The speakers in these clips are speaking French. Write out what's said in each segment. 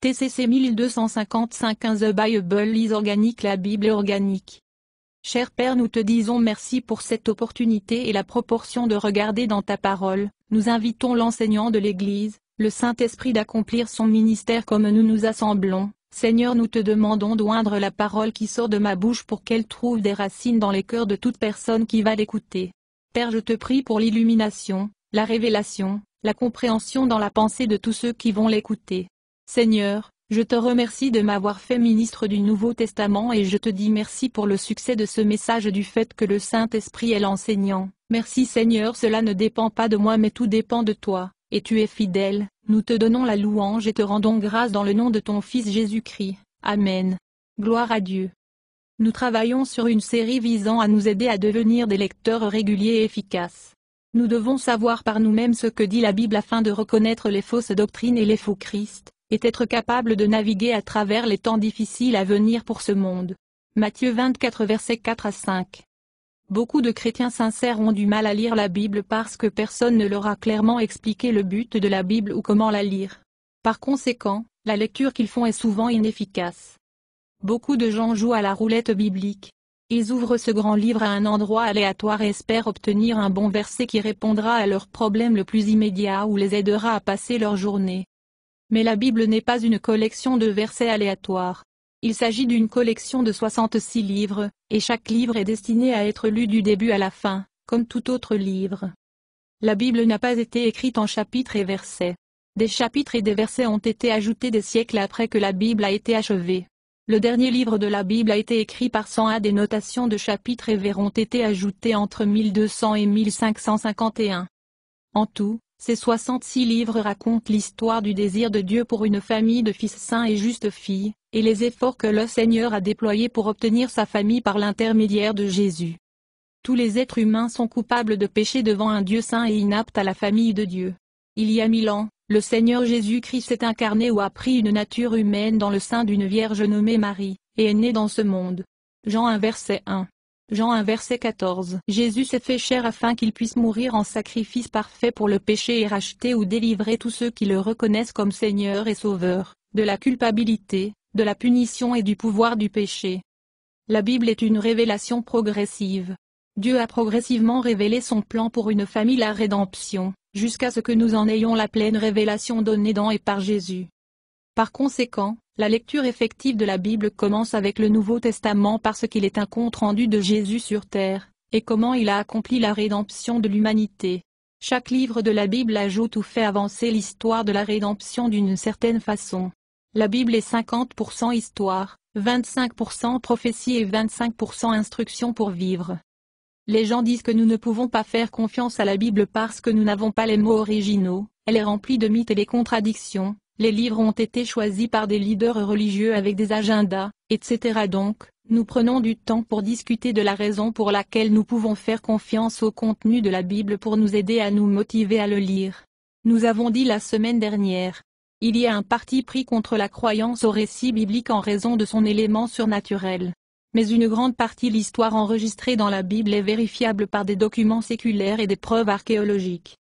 TCC 1255 The Bible is organique. La Bible est organique. Cher Père, nous te disons merci pour cette opportunité et la proportion de regarder dans ta parole. Nous invitons l'enseignant de l'Église, le Saint-Esprit, d'accomplir son ministère comme nous nous assemblons. Seigneur, nous te demandons d'oindre la parole qui sort de ma bouche pour qu'elle trouve des racines dans les cœurs de toute personne qui va l'écouter. Père, je te prie pour l'illumination, la révélation, la compréhension dans la pensée de tous ceux qui vont l'écouter. Seigneur, je te remercie de m'avoir fait ministre du Nouveau Testament et je te dis merci pour le succès de ce message du fait que le Saint-Esprit est l'enseignant. Merci Seigneur, cela ne dépend pas de moi mais tout dépend de toi, et tu es fidèle. Nous te donnons la louange et te rendons grâce dans le nom de ton Fils Jésus-Christ. Amen. Gloire à Dieu. Nous travaillons sur une série visant à nous aider à devenir des lecteurs réguliers et efficaces. Nous devons savoir par nous-mêmes ce que dit la Bible afin de reconnaître les fausses doctrines et les faux Christ, et être capable de naviguer à travers les temps difficiles à venir pour ce monde. Matthieu 24 versets 4 à 5. Beaucoup de chrétiens sincères ont du mal à lire la Bible parce que personne ne leur a clairement expliqué le but de la Bible ou comment la lire. Par conséquent, la lecture qu'ils font est souvent inefficace. Beaucoup de gens jouent à la roulette biblique. Ils ouvrent ce grand livre à un endroit aléatoire et espèrent obtenir un bon verset qui répondra à leur problème le plus immédiat ou les aidera à passer leur journée. Mais la Bible n'est pas une collection de versets aléatoires. Il s'agit d'une collection de 66 livres, et chaque livre est destiné à être lu du début à la fin, comme tout autre livre. La Bible n'a pas été écrite en chapitres et versets. Des chapitres et des versets ont été ajoutés des siècles après que la Bible a été achevée. Le dernier livre de la Bible a été écrit par 101 des notations de chapitres et vers ont été ajoutées entre 1200 et 1551. En tout, ces 66 livres racontent l'histoire du désir de Dieu pour une famille de fils saints et justes filles, et les efforts que le Seigneur a déployés pour obtenir sa famille par l'intermédiaire de Jésus. Tous les êtres humains sont coupables de péché devant un Dieu saint et inapte à la famille de Dieu. Il y a 1000 ans, le Seigneur Jésus-Christ s'est incarné ou a pris une nature humaine dans le sein d'une vierge nommée Marie, et est né dans ce monde. Jean 1 verset 1. Jean 1 verset 14. Jésus s'est fait chair afin qu'il puisse mourir en sacrifice parfait pour le péché et racheter ou délivrer tous ceux qui le reconnaissent comme Seigneur et Sauveur, de la culpabilité, de la punition et du pouvoir du péché. La Bible est une révélation progressive. Dieu a progressivement révélé son plan pour une famille, la rédemption, jusqu'à ce que nous en ayons la pleine révélation donnée dans et par Jésus. Par conséquent, la lecture effective de la Bible commence avec le Nouveau Testament parce qu'il est un compte-rendu de Jésus sur terre, et comment il a accompli la rédemption de l'humanité. Chaque livre de la Bible ajoute ou fait avancer l'histoire de la rédemption d'une certaine façon. La Bible est 50% histoire, 25% prophétie et 25% instruction pour vivre. Les gens disent que nous ne pouvons pas faire confiance à la Bible parce que nous n'avons pas les mots originaux, elle est remplie de mythes et de contradictions, les livres ont été choisis par des leaders religieux avec des agendas, etc. Donc, nous prenons du temps pour discuter de la raison pour laquelle nous pouvons faire confiance au contenu de la Bible pour nous aider à nous motiver à le lire. Nous avons dit la semaine dernière. Il y a un parti pris contre la croyance au récit biblique en raison de son élément surnaturel. Mais une grande partie de l'histoire enregistrée dans la Bible est vérifiable par des documents séculaires et des preuves archéologiques.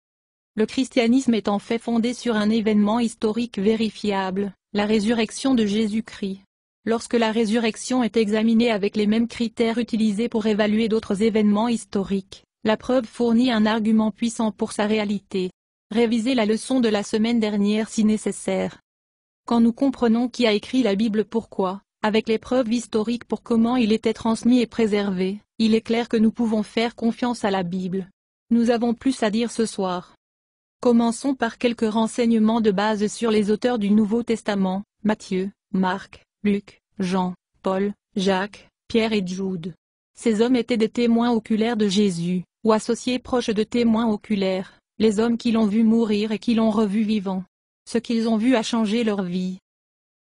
Le christianisme est en fait fondé sur un événement historique vérifiable, la résurrection de Jésus-Christ. Lorsque la résurrection est examinée avec les mêmes critères utilisés pour évaluer d'autres événements historiques, la preuve fournit un argument puissant pour sa réalité. Révisez la leçon de la semaine dernière si nécessaire. Quand nous comprenons qui a écrit la Bible, pourquoi, avec les preuves historiques pour comment il était transmis et préservé, il est clair que nous pouvons faire confiance à la Bible. Nous avons plus à dire ce soir. Commençons par quelques renseignements de base sur les auteurs du Nouveau Testament, Matthieu, Marc, Luc, Jean, Paul, Jacques, Pierre et Jude. Ces hommes étaient des témoins oculaires de Jésus, ou associés proches de témoins oculaires, les hommes qui l'ont vu mourir et qui l'ont revu vivant. Ce qu'ils ont vu a changé leur vie.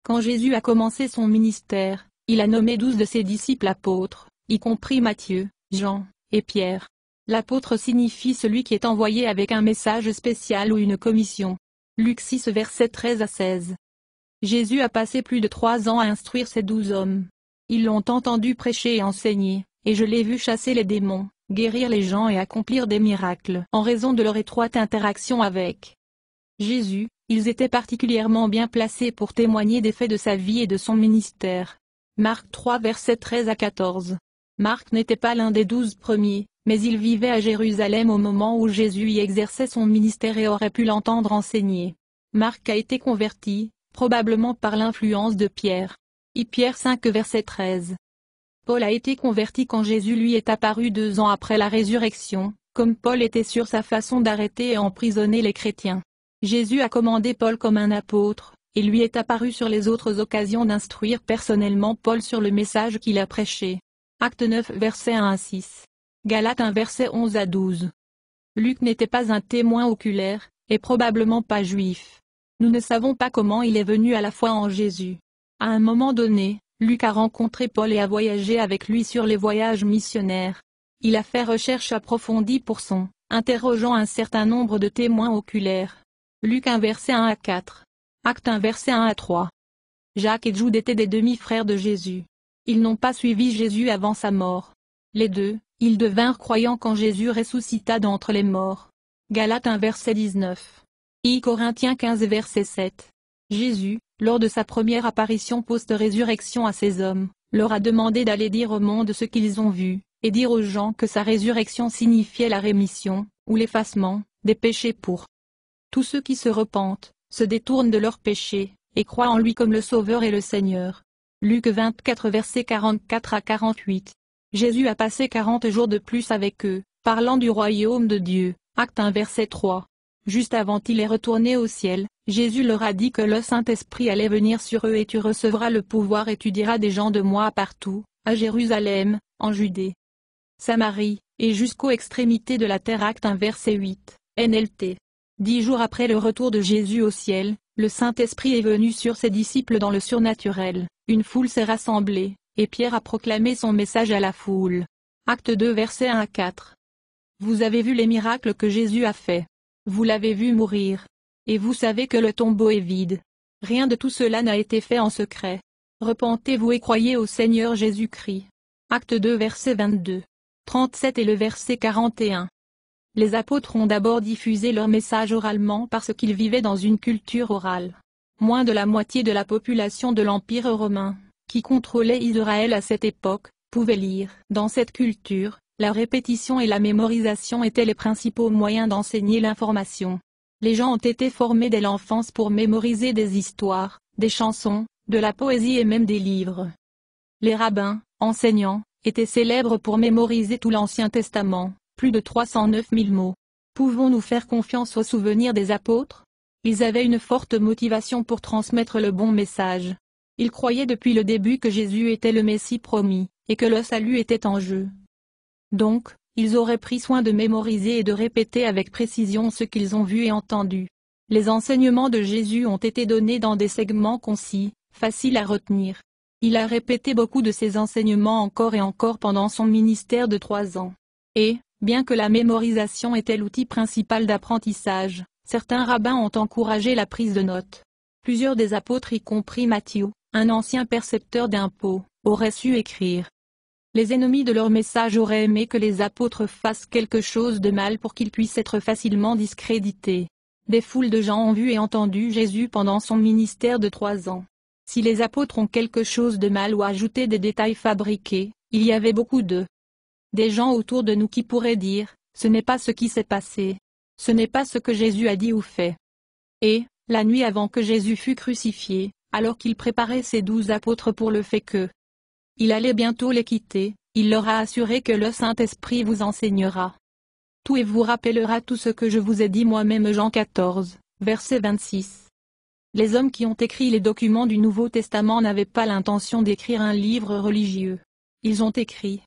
Quand Jésus a commencé son ministère, il a nommé 12 de ses disciples apôtres, y compris Matthieu, Jean, et Pierre. L'apôtre signifie celui qui est envoyé avec un message spécial ou une commission. Luc 6 versets 13 à 16. Jésus a passé plus de 3 ans à instruire ces 12 hommes. Ils l'ont entendu prêcher et enseigner, et je l'ai vu chasser les démons, guérir les gens et accomplir des miracles en raison de leur étroite interaction avec Jésus, ils étaient particulièrement bien placés pour témoigner des faits de sa vie et de son ministère. Marc 3 versets 13 à 14. Marc n'était pas l'un des 12 premiers, mais il vivait à Jérusalem au moment où Jésus y exerçait son ministère et aurait pu l'entendre enseigner. Marc a été converti, probablement par l'influence de Pierre. Pierre 5 verset 13. Paul a été converti quand Jésus lui est apparu 2 ans après la résurrection, comme Paul était sur sa façon d'arrêter et emprisonner les chrétiens. Jésus a commandé Paul comme un apôtre, et lui est apparu sur les autres occasions d'instruire personnellement Paul sur le message qu'il a prêché. Acte 9 versets 1 à 6. Galates 1 versets 11 à 12. Luc n'était pas un témoin oculaire, et probablement pas juif. Nous ne savons pas comment il est venu à la foi en Jésus. À un moment donné, Luc a rencontré Paul et a voyagé avec lui sur les voyages missionnaires. Il a fait recherche approfondie pour son, interrogeant un certain nombre de témoins oculaires. Luc 1 verset 1 à 4. Acte 1 verset 1 à 3. Jacques et Jude étaient des demi-frères de Jésus. Ils n'ont pas suivi Jésus avant sa mort. Les deux, ils devinrent croyants quand Jésus ressuscita d'entre les morts. Galates 1 verset 19. Corinthiens 15 verset 7. Jésus, lors de sa première apparition post-résurrection à ces hommes, leur a demandé d'aller dire au monde ce qu'ils ont vu, et dire aux gens que sa résurrection signifiait la rémission, ou l'effacement, des péchés pour tous ceux qui se repentent, se détournent de leurs péchés, et croient en lui comme le Sauveur et le Seigneur. Luc 24 versets 44 à 48. Jésus a passé 40 jours de plus avec eux, parlant du royaume de Dieu. Acte 1 verset 3. Juste avant il est retourné au ciel, Jésus leur a dit que le Saint-Esprit allait venir sur eux et tu recevras le pouvoir et tu diras des gens de moi partout, à Jérusalem, en Judée, Samarie, et jusqu'aux extrémités de la terre. Acte 1 verset 8, NLT. 10 jours après le retour de Jésus au ciel, le Saint-Esprit est venu sur ses disciples dans le surnaturel, une foule s'est rassemblée, et Pierre a proclamé son message à la foule. Acte 2 verset 1 à 4. Vous avez vu les miracles que Jésus a faits. Vous l'avez vu mourir. Et vous savez que le tombeau est vide. Rien de tout cela n'a été fait en secret. Repentez-vous et croyez au Seigneur Jésus-Christ. Acte 2 verset 22. 37 et le verset 41. Les apôtres ont d'abord diffusé leur message oralement parce qu'ils vivaient dans une culture orale. Moins de la moitié de la population de l'Empire romain, qui contrôlait Israël à cette époque, pouvait lire. Dans cette culture, la répétition et la mémorisation étaient les principaux moyens d'enseigner l'information. Les gens ont été formés dès l'enfance pour mémoriser des histoires, des chansons, de la poésie et même des livres. Les rabbins, enseignants, étaient célèbres pour mémoriser tout l'Ancien Testament, plus de 309 000 mots. Pouvons-nous faire confiance aux souvenirs des apôtres? Ils avaient une forte motivation pour transmettre le bon message. Ils croyaient depuis le début que Jésus était le Messie promis, et que le salut était en jeu. Donc, ils auraient pris soin de mémoriser et de répéter avec précision ce qu'ils ont vu et entendu. Les enseignements de Jésus ont été donnés dans des segments concis, faciles à retenir. Il a répété beaucoup de ses enseignements encore et encore pendant son ministère de 3 ans. Et, bien que la mémorisation était l'outil principal d'apprentissage, certains rabbins ont encouragé la prise de notes. Plusieurs des apôtres, y compris Matthieu, un ancien percepteur d'impôts, auraient su écrire. Les ennemis de leur message auraient aimé que les apôtres fassent quelque chose de mal pour qu'ils puissent être facilement discrédités. Des foules de gens ont vu et entendu Jésus pendant son ministère de 3 ans. Si les apôtres ont quelque chose de mal ou ajouté des détails fabriqués, il y avait beaucoup des gens autour de nous qui pourraient dire, ce n'est pas ce qui s'est passé. Ce n'est pas ce que Jésus a dit ou fait. Et, la nuit avant que Jésus fût crucifié, alors qu'il préparait ses 12 apôtres pour le fait que il allait bientôt les quitter, il leur a assuré que le Saint-Esprit vous enseignera tout et vous rappellera tout ce que je vous ai dit moi-même. Jean 14, verset 26. Les hommes qui ont écrit les documents du Nouveau Testament n'avaient pas l'intention d'écrire un livre religieux. Ils ont écrit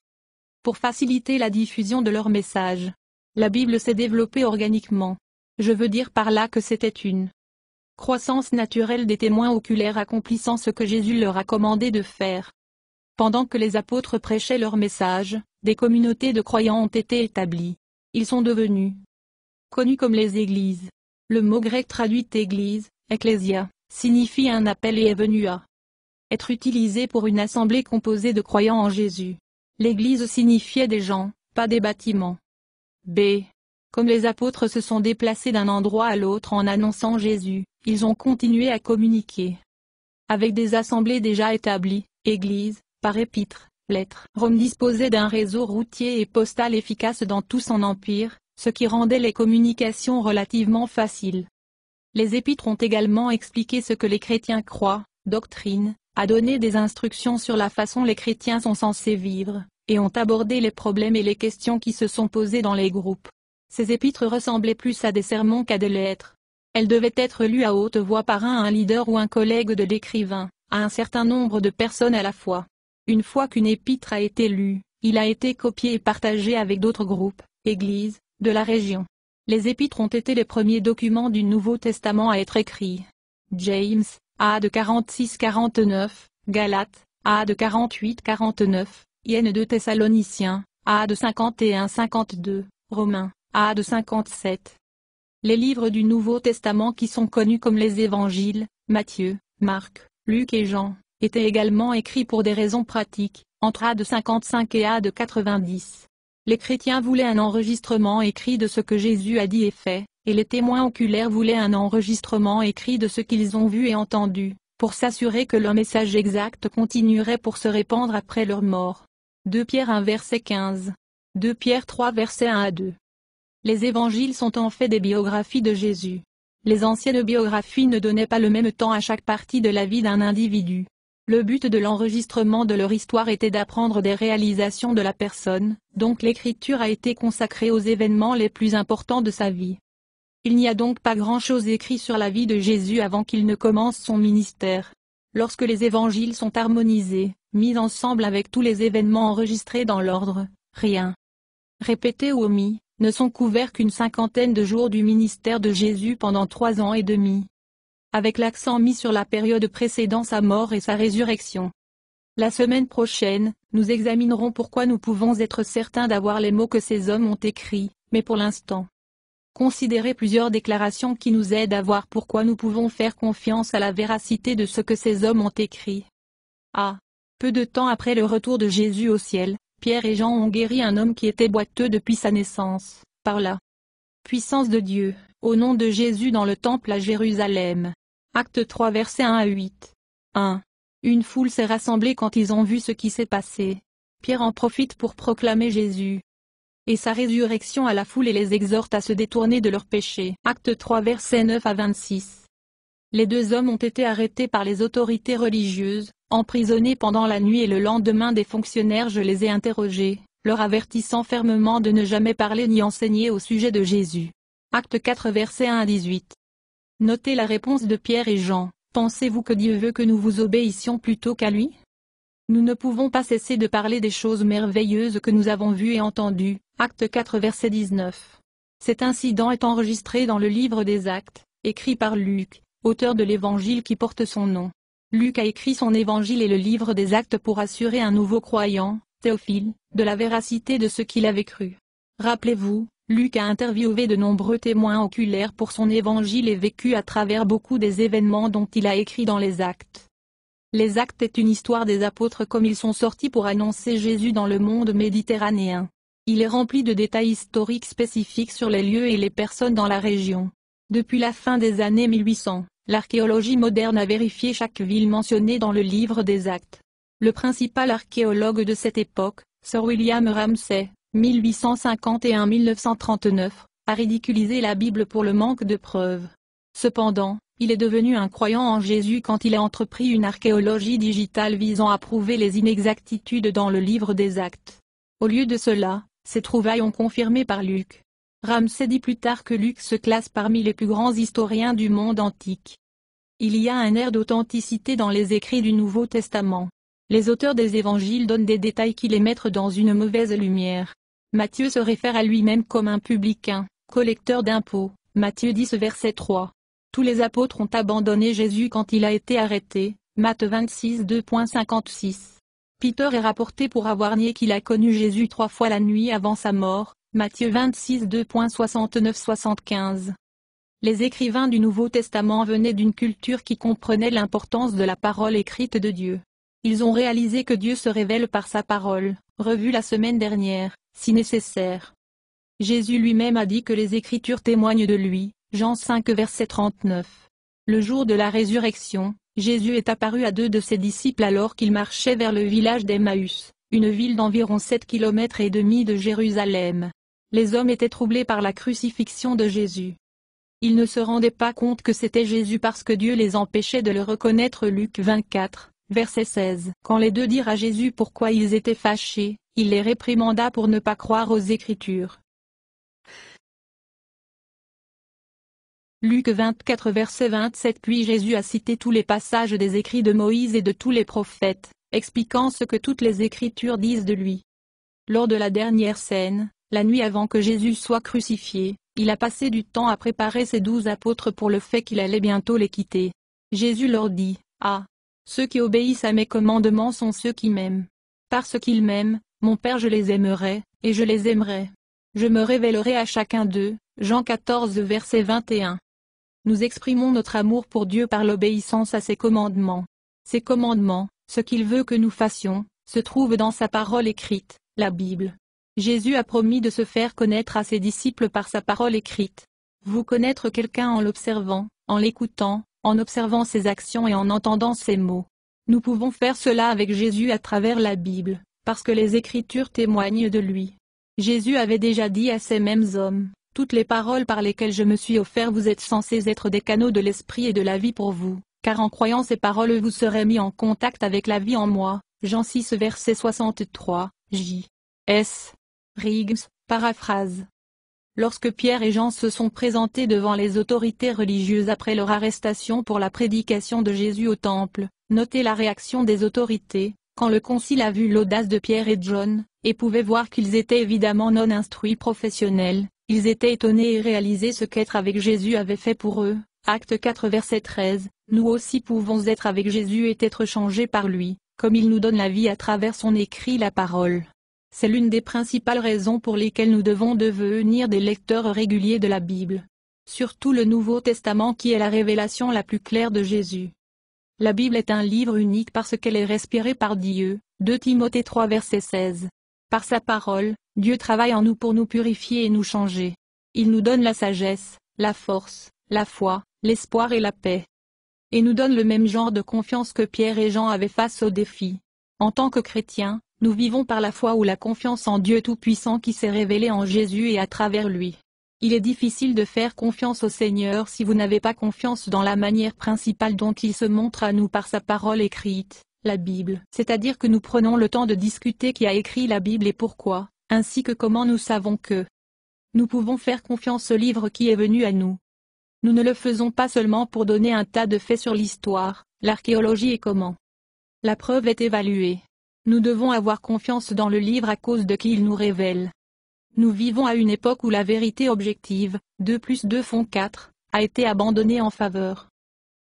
pour faciliter la diffusion de leur message. La Bible s'est développée organiquement. Je veux dire par là que c'était une croissance naturelle des témoins oculaires accomplissant ce que Jésus leur a commandé de faire. Pendant que les apôtres prêchaient leur message, des communautés de croyants ont été établies. Ils sont devenus connus comme les églises. Le mot grec traduit église, ecclésia, signifie un appel et est venu à être utilisé pour une assemblée composée de croyants en Jésus. L'église signifiait des gens, pas des bâtiments. B. Comme les apôtres se sont déplacés d'un endroit à l'autre en annonçant Jésus, ils ont continué à communiquer. Avec des assemblées déjà établies, églises, par épîtres, lettres. Rome disposait d'un réseau routier et postal efficace dans tout son empire, ce qui rendait les communications relativement faciles. Les épîtres ont également expliqué ce que les chrétiens croient, doctrine, a donné des instructions sur la façon les chrétiens sont censés vivre, et ont abordé les problèmes et les questions qui se sont posées dans les groupes. Ces épîtres ressemblaient plus à des sermons qu'à des lettres. Elles devaient être lues à haute voix par un leader ou un collègue de l'écrivain, à un certain nombre de personnes à la fois. Une fois qu'une épître a été lue, il a été copié et partagé avec d'autres groupes, églises, de la région. Les épîtres ont été les premiers documents du Nouveau Testament à être écrits. James, A de 46-49, Galates, A de 48-49, Ienne de Thessaloniciens, A de 51-52, Romains, A de 57. Les livres du Nouveau Testament qui sont connus comme les Évangiles, Matthieu, Marc, Luc et Jean, étaient également écrits pour des raisons pratiques, entre A de 55 et A de 90. Les chrétiens voulaient un enregistrement écrit de ce que Jésus a dit et fait, et les témoins oculaires voulaient un enregistrement écrit de ce qu'ils ont vu et entendu, pour s'assurer que leur message exact continuerait pour se répandre après leur mort. 2 Pierre 1 verset 15. 2 Pierre 3 verset 1 à 2. Les évangiles sont en fait des biographies de Jésus. Les anciennes biographies ne donnaient pas le même temps à chaque partie de la vie d'un individu. Le but de l'enregistrement de leur histoire était d'apprendre des réalisations de la personne, donc l'écriture a été consacrée aux événements les plus importants de sa vie. Il n'y a donc pas grand-chose écrit sur la vie de Jésus avant qu'il ne commence son ministère. Lorsque les évangiles sont harmonisés, mis ensemble avec tous les événements enregistrés dans l'ordre, rien répété ou omis, ne sont couverts qu'une cinquantaine de jours du ministère de Jésus pendant 3 ans et demi. Avec l'accent mis sur la période précédant sa mort et sa résurrection. La semaine prochaine, nous examinerons pourquoi nous pouvons être certains d'avoir les mots que ces hommes ont écrits, mais pour l'instant, considérez plusieurs déclarations qui nous aident à voir pourquoi nous pouvons faire confiance à la véracité de ce que ces hommes ont écrit. A. Peu de temps après le retour de Jésus au ciel, Pierre et Jean ont guéri un homme qui était boiteux depuis sa naissance, par la puissance de Dieu, au nom de Jésus dans le temple à Jérusalem. Acte 3 versets 1 à 8. 1. Une foule s'est rassemblée quand ils ont vu ce qui s'est passé. Pierre en profite pour proclamer Jésus et sa résurrection à la foule et les exhorte à se détourner de leurs péchés. Acte 3 versets 9 à 26. Les 2 hommes ont été arrêtés par les autorités religieuses, emprisonnés pendant la nuit et le lendemain des fonctionnaires je les ai interrogés, leur avertissant fermement de ne jamais parler ni enseigner au sujet de Jésus. Acte 4 versets 1 à 18. Notez la réponse de Pierre et Jean. Pensez-vous que Dieu veut que nous vous obéissions plutôt qu'à lui? Nous ne pouvons pas cesser de parler des choses merveilleuses que nous avons vues et entendues. Acte 4 verset 19. Cet incident est enregistré dans le livre des Actes, écrit par Luc, auteur de l'évangile qui porte son nom. Luc a écrit son évangile et le livre des Actes pour assurer un nouveau croyant, Théophile, de la véracité de ce qu'il avait cru. Rappelez-vous, Luc a interviewé de nombreux témoins oculaires pour son évangile et vécu à travers beaucoup des événements dont il a écrit dans les Actes. Les Actes est une histoire des apôtres comme ils sont sortis pour annoncer Jésus dans le monde méditerranéen. Il est rempli de détails historiques spécifiques sur les lieux et les personnes dans la région. Depuis la fin des années 1800, l'archéologie moderne a vérifié chaque ville mentionnée dans le livre des Actes. Le principal archéologue de cette époque, Sir William Ramsay, 1851-1939, a ridiculisé la Bible pour le manque de preuves. Cependant, il est devenu un croyant en Jésus quand il a entrepris une archéologie digitale visant à prouver les inexactitudes dans le livre des Actes. Au lieu de cela, ces trouvailles ont confirmé par Luc. Ramsay dit plus tard que Luc se classe parmi les plus grands historiens du monde antique. Il y a un air d'authenticité dans les écrits du Nouveau Testament. Les auteurs des évangiles donnent des détails qui les mettent dans une mauvaise lumière. Matthieu se réfère à lui-même comme un publicain, collecteur d'impôts, Matthieu 10 verset 3. Tous les apôtres ont abandonné Jésus quand il a été arrêté, Matthieu 26 2.56. Peter est rapporté pour avoir nié qu'il a connu Jésus 3 fois la nuit avant sa mort, Matthieu 26 2.69-75. Les écrivains du Nouveau Testament venaient d'une culture qui comprenait l'importance de la parole écrite de Dieu. Ils ont réalisé que Dieu se révèle par sa parole, revue la semaine dernière, si nécessaire. Jésus lui-même a dit que les Écritures témoignent de lui, Jean 5 verset 39. Le jour de la résurrection, Jésus est apparu à 2 de ses disciples alors qu'ils marchaient vers le village d'Emmaüs, une ville d'environ 7 km et demi de Jérusalem. Les hommes étaient troublés par la crucifixion de Jésus. Ils ne se rendaient pas compte que c'était Jésus parce que Dieu les empêchait de le reconnaître. Luc 24, verset 16. Quand les deux dirent à Jésus pourquoi ils étaient fâchés, il les réprimanda pour ne pas croire aux Écritures. Luc 24 verset 27. Puis Jésus a cité tous les passages des écrits de Moïse et de tous les prophètes, expliquant ce que toutes les Écritures disent de lui. Lors de la dernière scène, la nuit avant que Jésus soit crucifié, il a passé du temps à préparer ses 12 apôtres pour le fait qu'il allait bientôt les quitter. Jésus leur dit, « Ah! Ceux qui obéissent à mes commandements sont ceux qui m'aiment. Parce qu'ils m'aiment, mon Père je les aimerai, et je les aimerai. Je me révélerai à chacun d'eux. » Jean 14 verset 21. Nous exprimons notre amour pour Dieu par l'obéissance à ses commandements. Ces commandements, ce qu'il veut que nous fassions, se trouvent dans sa parole écrite, la Bible. Jésus a promis de se faire connaître à ses disciples par sa parole écrite. Vous connaître quelqu'un en l'observant, en l'écoutant, en observant ses actions et en entendant ses mots. Nous pouvons faire cela avec Jésus à travers la Bible, parce que les Écritures témoignent de lui. Jésus avait déjà dit à ces mêmes hommes, « Toutes les paroles par lesquelles je me suis offert vous êtes censés être des canaux de l'esprit et de la vie pour vous, car en croyant ces paroles vous serez mis en contact avec la vie en moi. » Jean 6 verset 63, J. S. Riggs, paraphrase. Lorsque Pierre et Jean se sont présentés devant les autorités religieuses après leur arrestation pour la prédication de Jésus au temple, notez la réaction des autorités, quand le concile a vu l'audace de Pierre et John, et pouvait voir qu'ils étaient évidemment non instruits professionnels, ils étaient étonnés et réalisaient ce qu'être avec Jésus avait fait pour eux. Acte 4 verset 13, nous aussi pouvons être avec Jésus et être changés par lui, comme il nous donne la vie à travers son écrit la parole. C'est l'une des principales raisons pour lesquelles nous devons devenir des lecteurs réguliers de la Bible. Surtout le Nouveau Testament qui est la révélation la plus claire de Jésus. La Bible est un livre unique parce qu'elle est respirée par Dieu, 2 Timothée 3 verset 16. Par sa parole, Dieu travaille en nous pour nous purifier et nous changer. Il nous donne la sagesse, la force, la foi, l'espoir et la paix. Et nous donne le même genre de confiance que Pierre et Jean avaient face aux défis. En tant que chrétiens, nous vivons par la foi ou la confiance en Dieu Tout-Puissant qui s'est révélé en Jésus et à travers lui. Il est difficile de faire confiance au Seigneur si vous n'avez pas confiance dans la manière principale dont il se montre à nous par sa parole écrite, la Bible. C'est-à-dire que nous prenons le temps de discuter qui a écrit la Bible et pourquoi, ainsi que comment nous savons que nous pouvons faire confiance au livre qui est venu à nous. Nous ne le faisons pas seulement pour donner un tas de faits sur l'histoire, l'archéologie et comment la preuve est évaluée. Nous devons avoir confiance dans le livre à cause de qui il nous révèle. Nous vivons à une époque où la vérité objective, 2 plus 2 font 4, a été abandonnée en faveur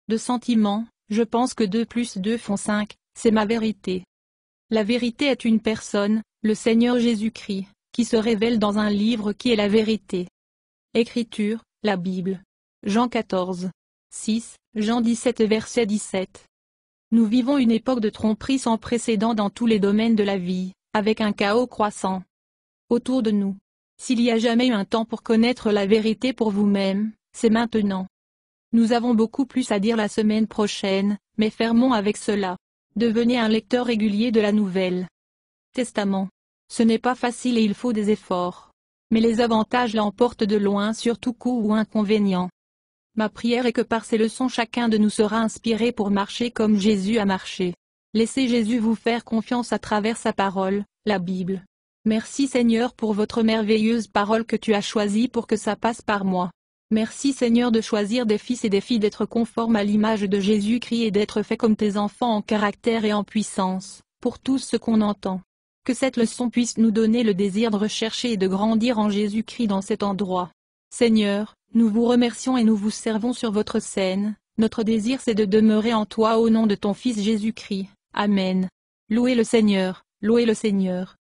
de sentiments. Je pense que 2 plus 2 font 5, c'est ma vérité. La vérité est une personne, le Seigneur Jésus-Christ, qui se révèle dans un livre qui est la vérité. Écriture, la Bible. Jean 14. 6, Jean 17 verset 17. Nous vivons une époque de tromperie sans précédent dans tous les domaines de la vie, avec un chaos croissant autour de nous. S'il y a jamais eu un temps pour connaître la vérité pour vous-même, c'est maintenant. Nous avons beaucoup plus à dire la semaine prochaine, mais fermons avec cela. Devenez un lecteur régulier de la Nouvelle Testament. Ce n'est pas facile et il faut des efforts. Mais les avantages l'emportent de loin sur tout coût ou inconvénient. Ma prière est que par ces leçons chacun de nous sera inspiré pour marcher comme Jésus a marché. Laissez Jésus vous faire confiance à travers sa parole, la Bible. Merci Seigneur pour votre merveilleuse parole que tu as choisie pour que ça passe par moi. Merci Seigneur de choisir des fils et des filles d'être conformes à l'image de Jésus-Christ et d'être faits comme tes enfants en caractère et en puissance, pour tout ce qu'on entend. Que cette leçon puisse nous donner le désir de rechercher et de grandir en Jésus-Christ dans cet endroit. Seigneur, nous vous remercions et nous vous servons sur votre scène. Notre désir c'est de demeurer en toi au nom de ton Fils Jésus-Christ. Amen. Louez le Seigneur, louez le Seigneur.